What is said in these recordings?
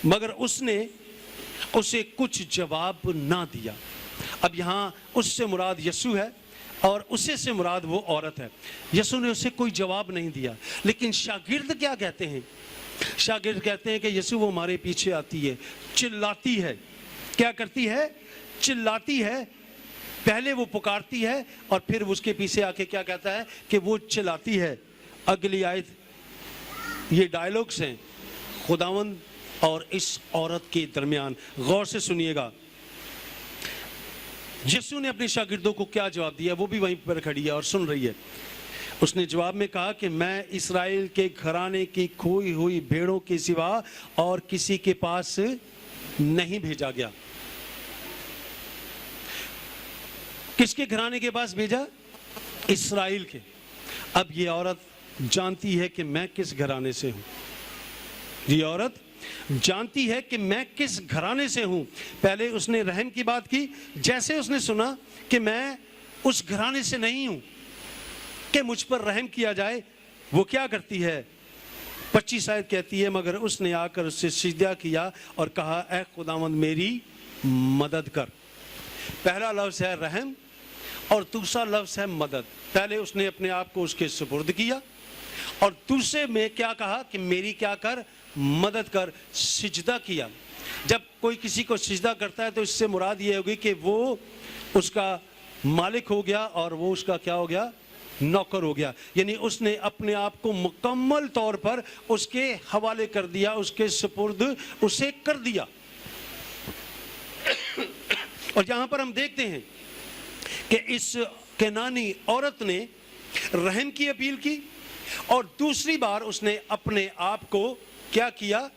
مگر اس نے اسے کچھ جواب نہ دیا. اب یہاں اس سے مراد یسوع ہے اور اسے سے مراد وہ عورت ہے. یسوع نے اسے کوئی جواب نہیں دیا. لیکن شاگرد کیا کہتے ہیں؟ شاگرد کہتے ہیں کہ یسوع وہ ہمارے پیچھے آتی ہے, چلاتی ہے. کیا کرتی ہے؟ چلاتی ہے. پہلے وہ پکارتی ہے اور پھر اس کے پیچھے آ کے کیا کہتا ہے کہ وہ چلاتی ہے. اگلی آیت, یہ ڈائلوگز ہیں خداوند اور اس عورت کے درمیان. غور سے سنیے گا. یسوع نے اپنے شاگردوں کو کیا جواب دیا؟ وہ بھی وہیں پر کھڑی ہے اور سن رہی ہے. اس نے جواب میں کہا کہ میں اسرائیل کے گھرانے کی کھوئی ہوئی بھیڑوں کے سوا اور کسی کے پاس نہیں بھیجا گیا. کس کے گھرانے کے پاس بھیجا؟ اسرائیل کے. اب یہ عورت جانتی ہے کہ میں کس گھرانے سے ہوں. یہ عورت جانتی ہے کہ میں کس گھرانے سے ہوں. پہلے اس نے رحم کی بات کی. جیسے اس نے سنا کہ میں اس گھرانے سے نہیں ہوں کہ مجھ پر رحم کیا جائے, وہ کیا کرتی ہے؟ 25 آیت کہتی ہے مگر اس نے آ کر اس سے سجدہ کیا اور کہا اے خداوند میری مدد کر. پہلا لفظ ہے رحم اور دوسرا لفظ ہے مدد. پہلے اس نے اپنے آپ کو اس کے سپرد کیا اور دوسرے میں کیا کہا کہ میری کیا کر؟ مدد کر. سجدہ کیا. جب کوئی کسی کو سجدہ کرتا ہے تو اس سے مراد یہ ہوگی کہ وہ اس کا مالک ہو گیا اور وہ اس کا کیا ہو گیا؟ نوکر ہو گیا. یعنی اس نے اپنے آپ کو مکمل طور پر اس کے حوالے کر دیا, اس کے سپرد اسے کر دیا. اور یہاں پر ہم دیکھتے ہیں کہ اس کنانی عورت نے رحم کی اپیل کی اور دوسری بار اس نے اپنے آپ کو کیا کیا؟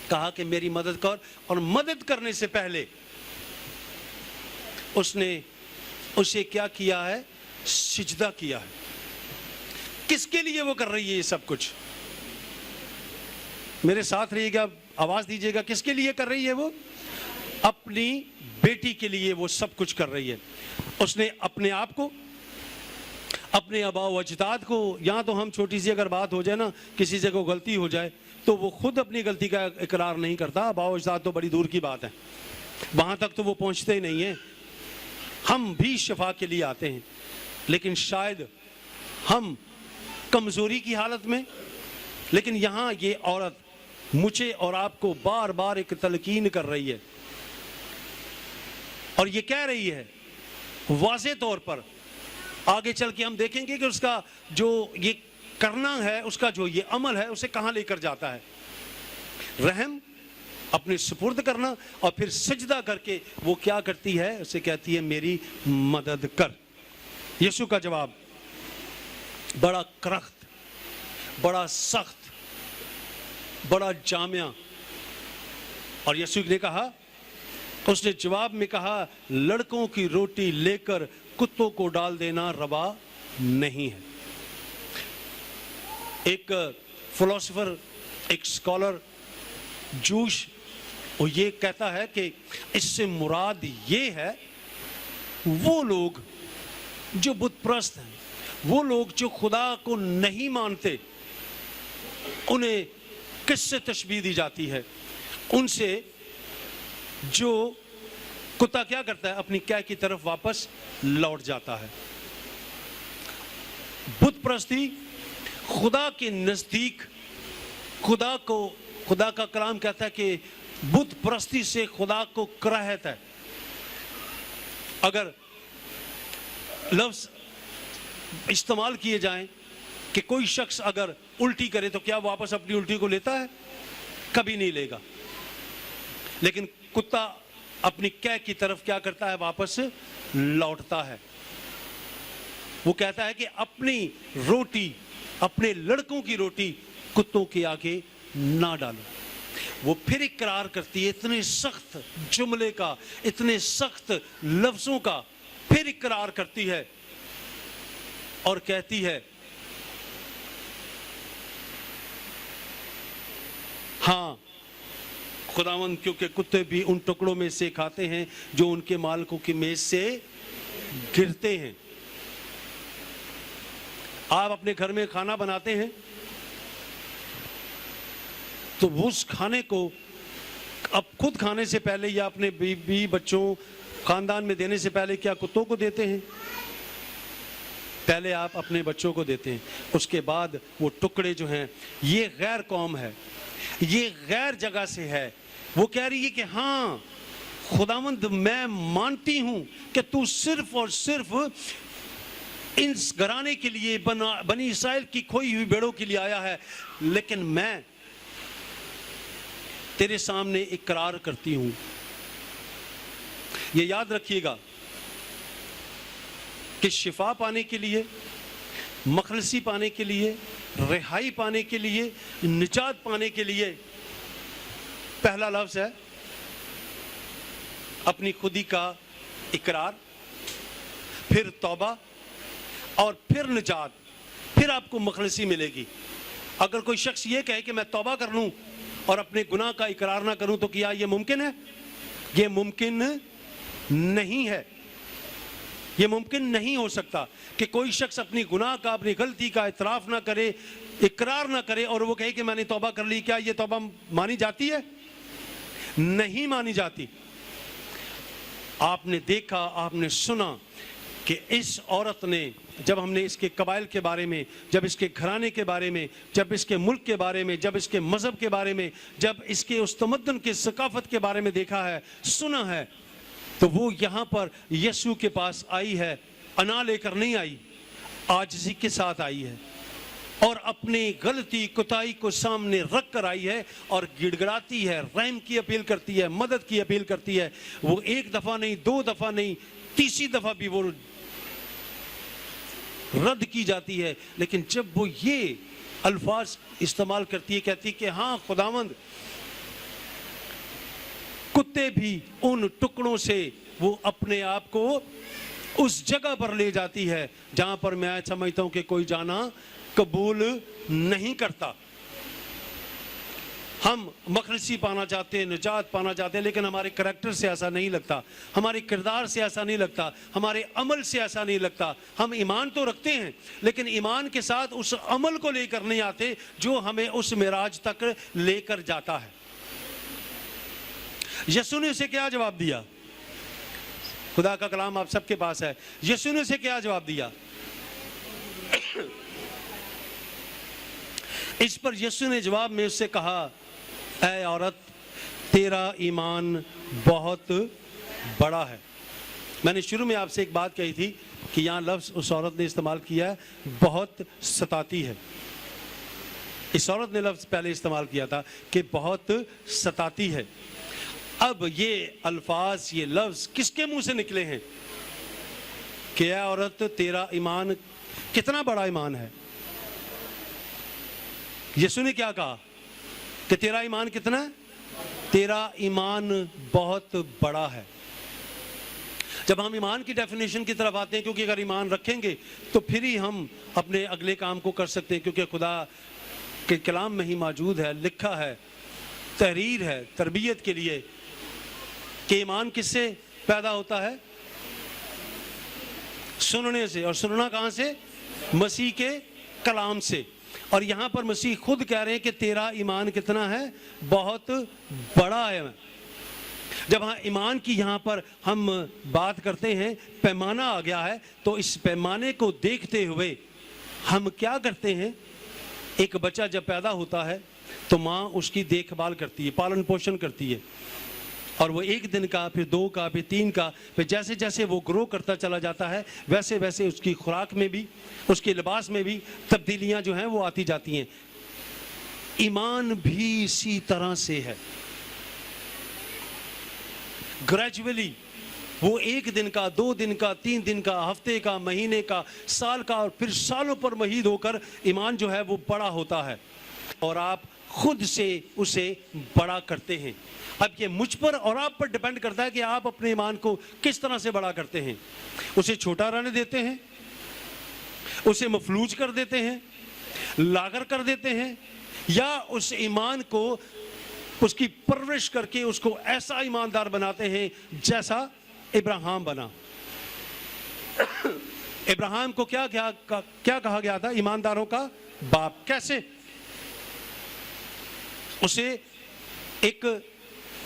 کہا کہ میری مدد کر. اور مدد کرنے سے پہلے اس نے اسے کیا کیا ہے؟ سجدہ کیا ہے. کس کے لیے وہ کر رہی ہے یہ سب کچھ؟ میرے ساتھ رہیے گا, آواز دیجیے گا. کس کے لیے کر رہی ہے وہ؟ اپنی بیٹی کے لیے وہ سب کچھ کر رہی ہے. اس نے اپنے آپ کو, اپنے آباء و اجداد کو, یہاں تو ہم چھوٹی سی اگر بات ہو جائے نا, کسی سے کوئی غلطی ہو جائے تو وہ خود اپنی غلطی کا اقرار نہیں کرتا. آباء و اجداد تو بڑی دور کی بات ہے, وہاں تک تو وہ پہنچتے ہی نہیں ہیں. ہم بھی شفا کے لیے آتے ہیں لیکن شاید ہم کمزوری کی حالت میں. لیکن یہاں یہ عورت مجھے اور آپ کو بار بار ایک تلقین کر رہی ہے اور یہ کہہ رہی ہے واضح طور پر. آگے چل کے ہم دیکھیں گے کہ اس کا جو یہ کرنا ہے, اس کا جو یہ عمل ہے, اسے کہاں لے کر جاتا ہے. رحم, اپنے سپرد کرنا, اور پھر سجدہ کر کے وہ کیا کرتی ہے؟ اسے کہتی ہے میری مدد کر. یسوع کا جواب بڑا کرخت, بڑا سخت, بڑا جامع. اور یسوع نے کہا, اس نے جواب میں کہا لڑکوں کی روٹی لے کر کتوں کو ڈال دینا روا نہیں ہے. ایک فلسفر, ایک اسکالر جوش, وہ یہ کہتا ہے کہ اس سے مراد یہ ہے وہ لوگ جو بت پرست ہیں, وہ لوگ جو خدا کو نہیں مانتے, انہیں کس سے تشبیہ دی جاتی ہے؟ ان سے جو کتا کیا کرتا ہے؟ اپنی کیا کی طرف واپس لوٹ جاتا ہے. بت پرستی خدا کے نزدیک, خدا کا کلام کہتا ہے کہ بت پرستی سے خدا کو کراہت ہے. اگر لفظ استعمال کیے جائیں کہ کوئی شخص اگر الٹی کرے تو کیا واپس اپنی الٹی کو لیتا ہے؟ کبھی نہیں لے گا. لیکن کتا اپنی کیا کی طرف کیا کرتا ہے؟ واپس لوٹتا ہے. وہ کہتا ہے کہ اپنی روٹی, اپنے لڑکوں کی روٹی کتوں کے آگے نہ ڈالو. وہ پھر اقرار کرتی ہے اتنے سخت جملے کا, اتنے سخت لفظوں کا پھر اقرار کرتی ہے اور کہتی ہے ہاں خداوند, کیونکہ کتے بھی ان ٹکڑوں میں سے کھاتے ہیں جو ان کے مالکوں کی میز سے گرتے ہیں. آپ اپنے گھر میں کھانا بناتے ہیں تو اس کھانے کو اب خود کھانے سے پہلے یا اپنے بیوی بچوں خاندان میں دینے سے پہلے کیا کتوں کو دیتے ہیں؟ پہلے آپ اپنے بچوں کو دیتے ہیں، اس کے بعد وہ ٹکڑے جو ہیں، یہ غیر قوم ہے، یہ غیر جگہ سے ہے، وہ کہہ رہی ہے کہ ہاں خداوند میں مانتی ہوں کہ تو صرف اور صرف ان گھرانے کے لیے بنی اسرائیل کی کھوئی ہوئی بھیڑوں کے لیے آیا ہے، لیکن میں تیرے سامنے اقرار کرتی ہوں۔ یہ یاد رکھیے گا کہ شفا پانے کے لیے، مخلصی پانے کے لیے، رہائی پانے کے لیے، نجات پانے کے لیے پہلا لفظ ہے اپنی خودی کا اقرار، پھر توبہ، اور پھر نجات، پھر آپ کو مخلصی ملے گی۔ اگر کوئی شخص یہ کہے کہ میں توبہ کر لوں اور اپنے گناہ کا اقرار نہ کروں تو کیا یہ ممکن ہے؟ یہ ممکن نہیں ہے، یہ ممکن نہیں ہو سکتا کہ کوئی شخص اپنی گناہ کا، اپنی غلطی کا اعتراف نہ کرے، اقرار نہ کرے اور وہ کہے کہ میں نے توبہ کر لی۔ کیا یہ توبہ مانی جاتی ہے؟ نہیں مانی جاتی۔ آپ نے دیکھا، آپ نے سنا کہ اس عورت نے، جب ہم نے اس کے قبائل کے بارے میں، جب اس کے گھرانے کے بارے میں، جب اس کے ملک کے بارے میں، جب اس کے مذہب کے بارے میں، جب اس کے اس تمدن کے ثقافت کے بارے میں دیکھا ہے، سنا ہے، تو وہ یہاں پر یسوع کے پاس آئی ہے، انا لے کر نہیں آئی، عاجزی کے ساتھ آئی ہے، اور اپنی غلطی کوتاہی کو سامنے رکھ کر آئی ہے اور گڑ گڑاتی ہے، رحم کی اپیل کرتی ہے، مدد کی اپیل کرتی ہے۔ وہ ایک دفعہ نہیں، دو دفعہ نہیں، تیسری دفعہ بھی وہ رد کی جاتی ہے، لیکن جب وہ یہ الفاظ استعمال کرتی ہے، کہتی ہے کہ ہاں خداوند، کتے بھی ان ٹکڑوں سے وہ اپنے آپ کو اس جگہ پر لے جاتی ہے جہاں پر میں سمجھتا ہوں کہ کوئی جانا قبول نہیں کرتا۔ ہم مخلصی پانا چاہتے ہیں، نجات پانا چاہتے ہیں، لیکن ہمارے کریکٹر سے ایسا نہیں لگتا، ہمارے کردار سے ایسا نہیں لگتا، ہمارے عمل سے ایسا نہیں لگتا۔ ہم ایمان تو رکھتے ہیں لیکن ایمان کے ساتھ اس عمل کو لے کر نہیں آتے جو ہمیں اس معراج تک لے کر جاتا ہے۔ یسوع نے اسے کیا جواب دیا؟ خدا کا کلام آپ سب کے پاس ہے۔ یسوع نے اسے کیا جواب دیا؟ اس پر یسوع نے جواب میں اس سے کہا، اے عورت، تیرا ایمان بہت بڑا ہے۔ میں نے شروع میں آپ سے ایک بات کہی تھی کہ یہاں لفظ اس عورت نے استعمال کیا ہے، بہت ستاتی ہے۔ اس عورت نے لفظ پہلے استعمال کیا تھا کہ بہت ستاتی ہے۔ اب یہ الفاظ، یہ لفظ کس کے منہ سے نکلے ہیں کہ اے عورت، تیرا ایمان کتنا بڑا ایمان ہے؟ یسوع نے کیا کہا کہ تیرا ایمان کتنا ہے؟ تیرا ایمان بہت بڑا ہے۔ جب ہم ایمان کی ڈیفینیشن کی طرف آتے ہیں، کیونکہ اگر ایمان رکھیں گے تو پھر ہی ہم اپنے اگلے کام کو کر سکتے ہیں، کیونکہ خدا کے کلام میں ہی موجود ہے، لکھا ہے، تحریر ہے تربیت کے لیے کہ ایمان کس سے پیدا ہوتا ہے؟ سننے سے، اور سننا کہاں سے؟ مسیح کے کلام سے۔ اور یہاں پر مسیح خود کہہ رہے ہیں کہ تیرا ایمان کتنا ہے؟ بہت بڑا ہے۔ جب ایمان کی یہاں پر ہم بات کرتے ہیں، پیمانہ آ گیا ہے، تو اس پیمانے کو دیکھتے ہوئے ہم کیا کرتے ہیں؟ ایک بچہ جب پیدا ہوتا ہے تو ماں اس کی دیکھ بھال کرتی ہے، پالن پوشن کرتی ہے، اور وہ ایک دن کا، پھر 2 کا، پھر 3 کا، پھر جیسے جیسے وہ گرو کرتا چلا جاتا ہے، ویسے ویسے اس کی خوراک میں بھی، اس کے لباس میں بھی تبدیلیاں جو ہیں وہ آتی جاتی ہیں۔ ایمان بھی اسی طرح سے ہے، گریجولی وہ 1 دن کا، 2 دن کا، 3 دن کا، ہفتے کا، مہینے کا، سال کا، اور پھر سالوں پر مزید ہو کر ایمان جو ہے وہ بڑا ہوتا ہے، اور آپ خود سے اسے بڑا کرتے ہیں۔ اب یہ مجھ پر اور آپ پر ڈیپینڈ کرتا ہے کہ آپ اپنے ایمان کو کس طرح سے بڑا کرتے ہیں۔ اسے چھوٹا رہنے دیتے ہیں، اسے مفلوج کر دیتے ہیں، لاغر کر دیتے ہیں، یا اس ایمان کو، اس کی پرورش کر کے اس کو ایسا ایماندار بناتے ہیں جیسا ابراہیم بنا۔ ابراہیم کو کیا کہا گیا تھا؟ ایمانداروں کا باپ۔ کیسے؟ اسے ایک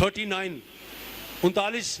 39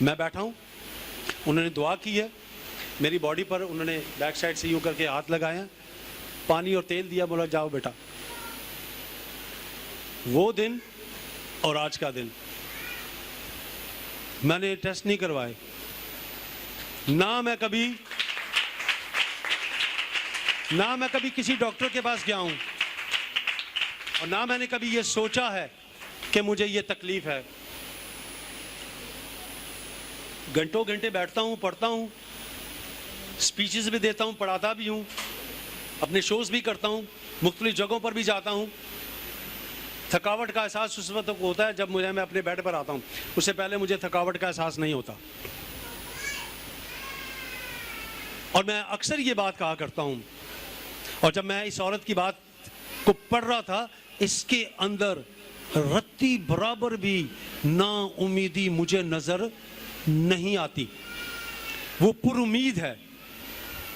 میں بیٹھا ہوں, انہوں نے دعا کی ہے, میری باڈی پر انہوں نے بیک سائڈ سے یوں کر کے ہاتھ لگایا, پانی اور تیل دیا, بولا جاؤ بیٹا. وہ دن اور آج کا دن میں نے ٹیسٹ نہیں کروائے, نہ میں کبھی کسی ڈاکٹر کے پاس گیا ہوں, اور نہ میں نے کبھی یہ سوچا ہے کہ مجھے یہ تکلیف ہے. گھنٹوں گھنٹے بیٹھتا ہوں, پڑھتا ہوں, اسپیچز بھی دیتا ہوں, پڑھاتا بھی ہوں, اپنے شوز بھی کرتا ہوں, مختلف جگہوں پر بھی جاتا ہوں. تھکاوٹ کا احساس اس وقت ہوتا ہے جب میں اپنے بیڈ پر آتا ہوں, اس سے پہلے مجھے تھکاوٹ کا احساس نہیں ہوتا. اور میں اکثر یہ بات کہا کرتا ہوں, اور جب میں اس عورت کی بات کو پڑھ رہا تھا, اس کے اندر رتی برابر بھی نا امیدی مجھے نظر نہیں آتی. وہ پر امید ہے,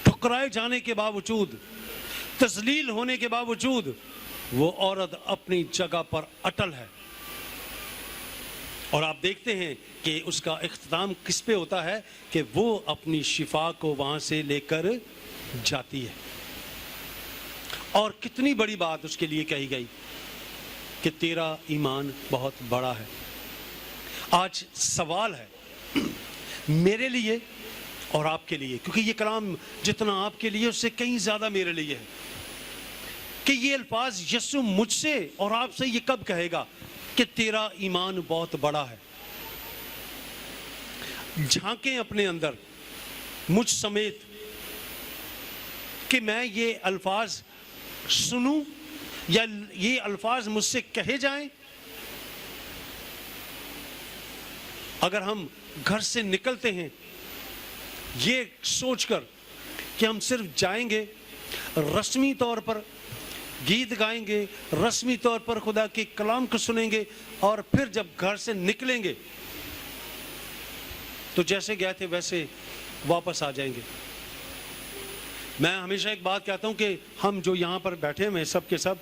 ٹھکرائے جانے کے باوجود, تذلیل ہونے کے باوجود وہ عورت اپنی جگہ پر اٹل ہے. اور آپ دیکھتے ہیں کہ اس کا اختتام کس پہ ہوتا ہے کہ وہ اپنی شفا کو وہاں سے لے کر جاتی ہے. اور کتنی بڑی بات اس کے لیے کہی گئی کہ تیرا ایمان بہت بڑا ہے. آج سوال ہے میرے لیے اور آپ کے لیے, کیونکہ یہ کلام جتنا آپ کے لیے اس سے کہیں زیادہ میرے لیے ہے, کہ یہ الفاظ یسوع مجھ سے اور آپ سے یہ کب کہے گا کہ تیرا ایمان بہت بڑا ہے. جھانکیں اپنے اندر مجھ سمیت کہ میں یہ الفاظ سنوں یا یہ الفاظ مجھ سے کہے جائیں. اگر ہم گھر سے نکلتے ہیں یہ سوچ کر کہ ہم صرف جائیں گے, رسمی طور پر گیت گائیں گے, رسمی طور پر خدا کے کلام کو سنیں گے, اور پھر جب گھر سے نکلیں گے تو جیسے گئے تھے ویسے واپس آ جائیں گے. میں ہمیشہ ایک بات کہتا ہوں کہ ہم جو یہاں پر بیٹھے ہیں سب کے سب,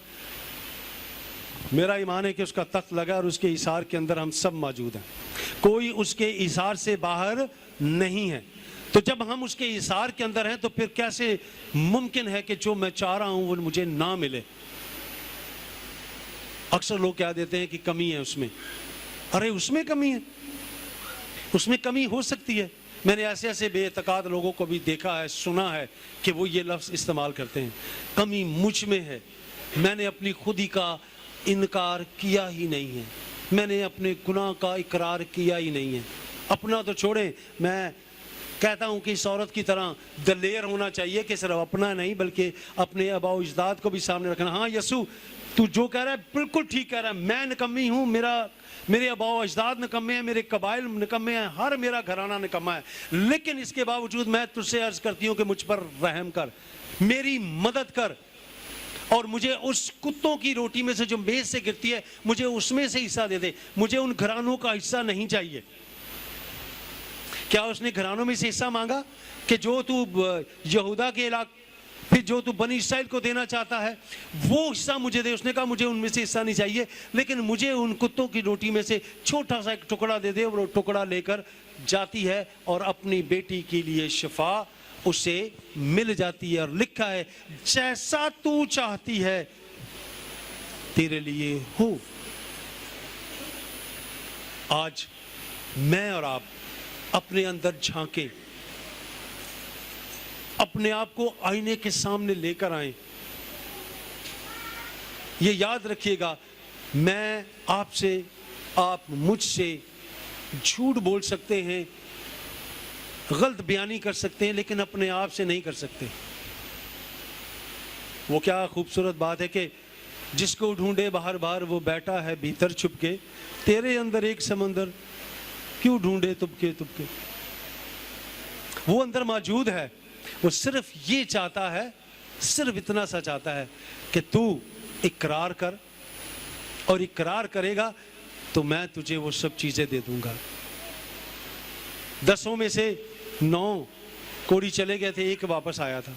میرا ایمان ہے کہ اس کا تخت لگا اور اس کے ایثار کے اندر ہم سب موجود ہیں, کوئی اس کے ایثار سے باہر نہیں ہے. تو جب ہم اس کے ایثار کے اندر ہیں تو پھر کیسے ممکن ہے کہ جو میں چاہ رہا ہوں وہ مجھے نہ ملے. اکثر لوگ کہہ دیتے ہیں کہ کمی ہے اس میں. ارے اس میں کمی ہے, اس میں کمی ہو سکتی ہے. میں نے ایسے بے اعتقاد لوگوں کو بھی دیکھا ہے, سنا ہے کہ وہ یہ لفظ استعمال کرتے ہیں, کمی مجھ میں ہے. میں نے اپنی خودی کا انکار کیا ہی نہیں ہے, میں نے اپنے گناہ کا اقرار کیا ہی نہیں ہے. اپنا تو چھوڑیں, میں کہتا ہوں کہ اس عورت کی طرح دلیر ہونا چاہیے کہ صرف اپنا نہیں بلکہ اپنے آباء و اجداد کو بھی سامنے رکھنا. ہاں یسوع تو جو کہہ رہا ہے بالکل ٹھیک کہہ رہا ہے, میں نکمی ہوں, میرے آباء و اجداد نکمے ہیں, میرے قبائل نکمے ہیں, ہر میرا گھرانہ نکما ہے, لیکن اس کے باوجود میں تجھ سے عرض کرتی ہوں کہ مجھ پر رحم کر, میری مدد کر, اور مجھے اس کتوں کی روٹی میں سے جو میز سے گرتی ہے مجھے اس میں سے حصہ دے دے. مجھے ان گھرانوں کا حصہ نہیں چاہیے. کیا اس نے گھرانوں میں سے حصہ مانگا کہ جو تو یہودا کے علاقے پھر جو تو بنی اسرائیل کو دینا چاہتا ہے وہ حصہ مجھے دے؟ اس نے کہا مجھے ان میں سے حصہ نہیں چاہیے, لیکن مجھے ان کتوں کی روٹی میں سے چھوٹا سا ایک ٹکڑا دے دے. اور وہ ٹکڑا لے کر جاتی ہے اور اپنی بیٹی کے لیے شفا اسے مل جاتی ہے. اور لکھا ہے جیسا تو چاہتی ہے تیرے لیے ہو. آج میں اور آپ اپنے اندر جھانکیں, اپنے آپ کو آئینے کے سامنے لے کر آئیں. یہ یاد رکھیے گا, میں آپ سے, آپ مجھ سے جھوٹ بول سکتے ہیں, غلط بیانی کر سکتے ہیں, لیکن اپنے آپ سے نہیں کر سکتے. وہ کیا خوبصورت بات ہے کہ جس کو ڈھونڈے باہر باہر وہ بیٹھا ہے بھیتر چھپ کے, تیرے اندر ایک سمندر کیوں ڈھونڈے تبکے تبکے. وہ اندر موجود ہے, وہ صرف یہ چاہتا ہے, صرف اتنا سا چاہتا ہے کہ تو اقرار کر, اور اقرار کرے گا تو میں تجھے وہ سب چیزیں دے دوں گا. 10 میں سے 9 کوڑی چلے گئے تھے, ایک واپس آیا تھا.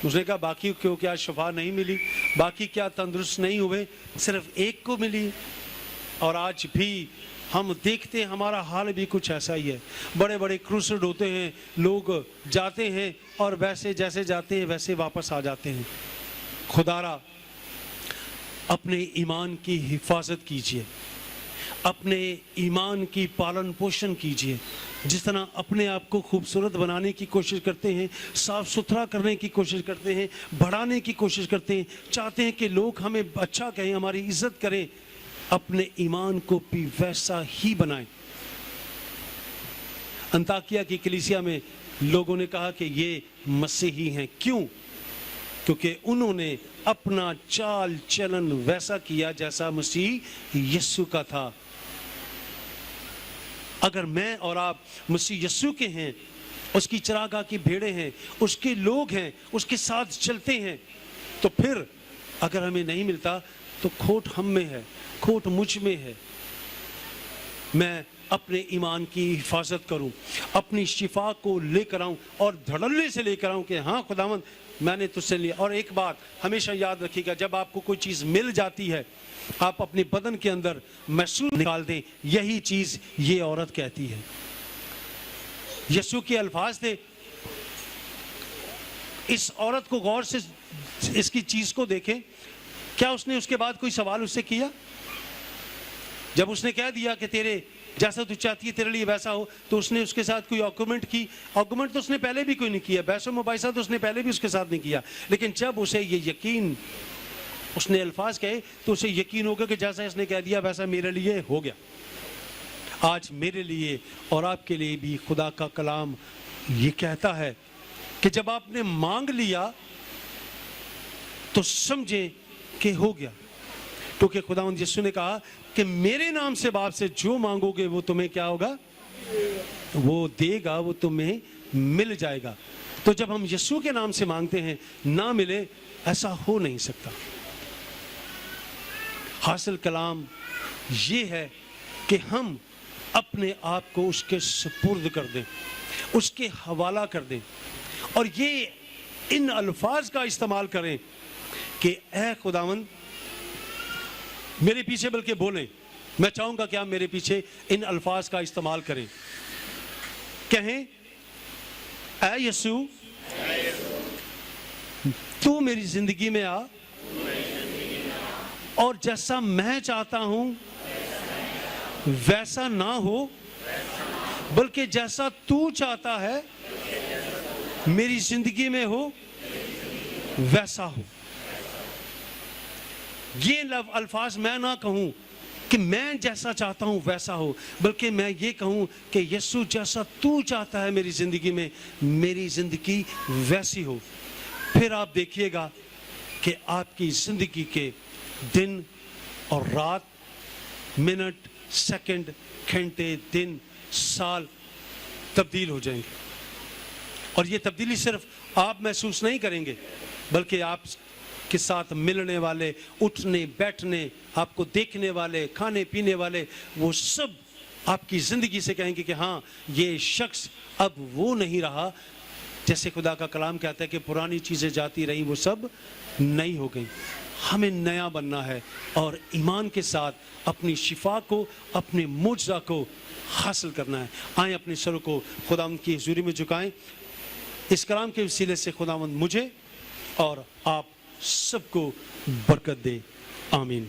اس نے کہا باقی کیوں کیا شفا نہیں ملی, باقی کیا تندرست نہیں ہوئے, صرف ایک کو ملی. اور آج بھی ہم دیکھتے ہیں ہمارا حال بھی کچھ ایسا ہی ہے. بڑے بڑے کروسڈ ہوتے ہیں, لوگ جاتے ہیں اور ویسے جیسے جاتے ہیں ویسے واپس آ جاتے ہیں. خدارا اپنے ایمان کی حفاظت کیجئے, اپنے ایمان کی پالن پوشن کیجئے. جس طرح اپنے آپ کو خوبصورت بنانے کی کوشش کرتے ہیں, صاف ستھرا کرنے کی کوشش کرتے ہیں, بڑھانے کی کوشش کرتے ہیں, چاہتے ہیں کہ لوگ ہمیں اچھا کہیں, ہماری عزت کریں, اپنے ایمان کو بھی ویسا ہی بنائیں. انطاکیہ کی کلیسیا میں لوگوں نے کہا کہ یہ مسیحی ہیں. کیوں؟ کیونکہ انہوں نے اپنا چال چلن ویسا کیا جیسا مسیح یسوع کا تھا. اگر میں اور آپ مسیح یسوع کے ہیں, اس کی چراگاہ کی بھیڑیں ہیں, اس کے لوگ ہیں, اس کے ساتھ چلتے ہیں, تو پھر اگر ہمیں نہیں ملتا تو کھوٹ ہم میں ہے, کھوٹ مجھ میں ہے. میں اپنے ایمان کی حفاظت کروں, اپنی شفا کو لے کر آؤں اور دھڑلے سے لے کر آؤں کہ ہاں خداوند میں نے تجھ سے لیا. اور ایک بات ہمیشہ یاد رکھیے گا, جب آپ کو کوئی چیز مل جاتی ہے آپ اپنے بدن کے اندر محسوس نکال دیں, یہی چیز یہ عورت کہتی ہے. یسوع کے الفاظ تھے. اس عورت کو غور سے اس کی چیز کو دیکھیں, کیا اس نے اس کے بعد کوئی سوال اس سے کیا؟ جب اس نے کہہ دیا کہ تیرے جیسا تو چاہتی ہے تیرے لیے ویسا ہو, تو اس نے اس کے ساتھ کوئی آرگومنٹ کی؟ آرگومنٹ تو اس نے پہلے بھی کوئی نہیں کیا, بحث و مباحثہ تو اس نے پہلے بھی اس کے ساتھ نہیں کیا. لیکن جب اسے یہ یقین, اس نے الفاظ کہے تو اسے یقین ہو گیا کہ جیسا اس نے کہہ دیا ویسا میرے لیے ہو گیا. آج میرے لیے اور آپ کے لیے بھی خدا کا کلام یہ کہتا ہے کہ جب آپ نے مانگ لیا تو سمجھیں کہ ہو گیا. کیونکہ خداوند یسوع نے کہا کہ میرے نام سے باپ سے جو مانگو گے وہ تمہیں کیا ہوگا؟ وہ دے گا, وہ تمہیں مل جائے گا. تو جب ہم یسوع کے نام سے مانگتے ہیں نہ ملے, ایسا ہو نہیں سکتا. حاصل کلام یہ ہے کہ ہم اپنے آپ کو اس کے سپرد کر دیں, اس کے حوالہ کر دیں, اور یہ ان الفاظ کا استعمال کریں کہ اے خداوند میرے پیچھے بلکہ بولیں. میں چاہوں گا کہ آپ میرے پیچھے ان الفاظ کا استعمال کریں. کہیں اے یسوع تو میری زندگی میں آ, اور جیسا میں چاہتا ہوں ویسا نہ ہو, بلکہ جیسا تو چاہتا ہے میری زندگی میں ہو ویسا ہو. یہ الفاظ میں نہ کہوں کہ میں جیسا چاہتا ہوں ویسا ہو, بلکہ میں یہ کہوں کہ یسوع جیسا تو چاہتا ہے میری زندگی میں, میری زندگی ویسی ہو. پھر آپ دیکھیے گا کہ آپ کی زندگی کے دن اور رات, منٹ, سیکنڈ, گھنٹے, دن, سال تبدیل ہو جائیں گے. اور یہ تبدیلی صرف آپ محسوس نہیں کریں گے, بلکہ آپ کے ساتھ ملنے والے, اٹھنے بیٹھنے, آپ کو دیکھنے والے, کھانے پینے والے, وہ سب آپ کی زندگی سے کہیں گے کہ ہاں یہ شخص اب وہ نہیں رہا. جیسے خدا کا کلام کہتا ہے کہ پرانی چیزیں جاتی رہیں وہ سب نئی ہو گئیں. ہمیں نیا بننا ہے اور ایمان کے ساتھ اپنی شفا کو, اپنے معجزہ کو حاصل کرنا ہے. آئیں اپنے سروں کو خداوند کی حضوری میں جھکائیں. اس کلام کے وسیلے سے خداوند مجھے اور آپ سب کو برکت دے. آمین.